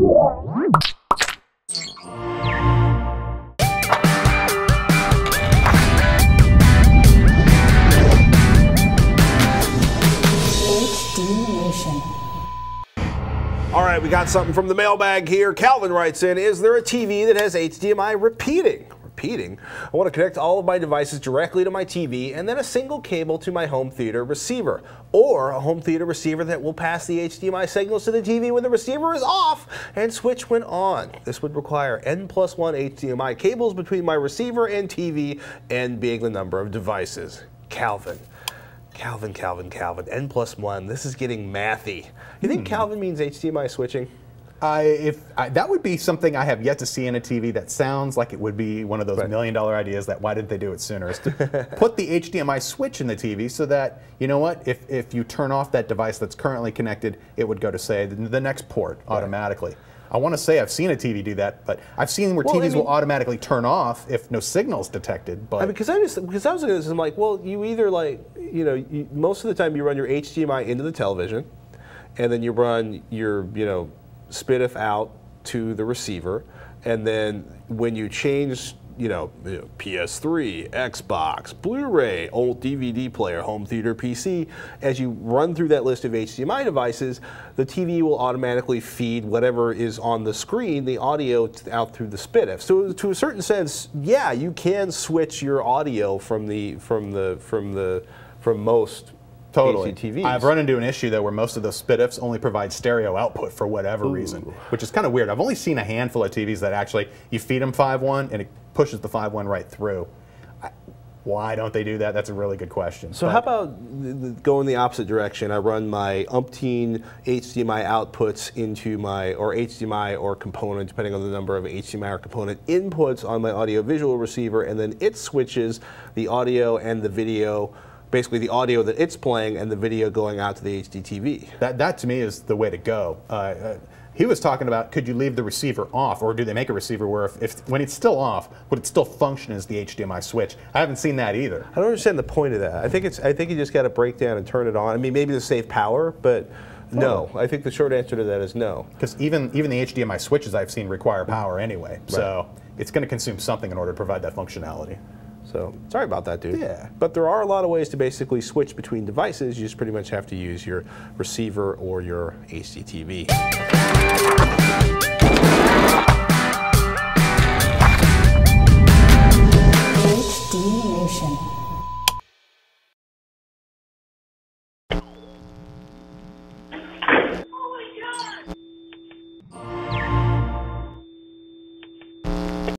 All right, we got something from the mailbag here. Calvin writes in, is there a TV that has HDMI repeating? I want to connect all of my devices directly to my TV and then a single cable to my home theater receiver, or a home theater receiver that will pass the HDMI signals to the TV when the receiver is off and switch when on. This would require N+1 HDMI cables between my receiver and TV, N being the number of devices. Calvin, N+1. This is getting mathy. You think Calvin means HDMI switching? That would be something I have yet to see in a TV that sounds like it would be one of those million-dollar ideas that why didn't they do it sooner? Is to put the HDMI switch in the TV so that, you know what, if you turn off that device that's currently connected, it would go to, say, the next port automatically. I want to say I've seen a TV do that, but I've seen where TVs will automatically turn off if no signal's detected. But because I was looking at this, I'm like, well, you either most of the time you run your HDMI into the television, and then you run your SPDIF out to the receiver, and then when you change PS3, Xbox, Blu-ray, old DVD player, home theater PC, as you run through that list of HDMI devices, the TV will automatically feed whatever is on the screen, the audio out through the SPDIF. So to a certain sense, yeah, you can switch your audio from most totally. HDTVs. I've run into an issue though where most of those SPDIFs only provide stereo output for whatever reason, which is kind of weird. I've only seen a handful of TVs that actually, you feed them 5.1 and it pushes the 5.1 right through. Why don't they do that? That's a really good question. So how about going the opposite direction? I run my umpteen HDMI outputs into my, or HDMI or component, depending on the number of HDMI or component inputs on my audio-visual receiver, and then it switches the audio and the video, basically the audio that it's playing and the video going out to the HDTV. That to me is the way to go. He was talking about, could you leave the receiver off, or do they make a receiver where if when it's still off, would it still function as the HDMI switch? I haven't seen that either. I don't understand the point of that. I think you just got to break down and turn it on. I mean, maybe to save power, but no. I think the short answer to that is no. Because even the HDMI switches I've seen require power anyway, so it's going to consume something in order to provide that functionality. So, sorry about that, dude. Yeah. But there are a lot of ways to basically switch between devices. You just pretty much have to use your receiver or your HDTV.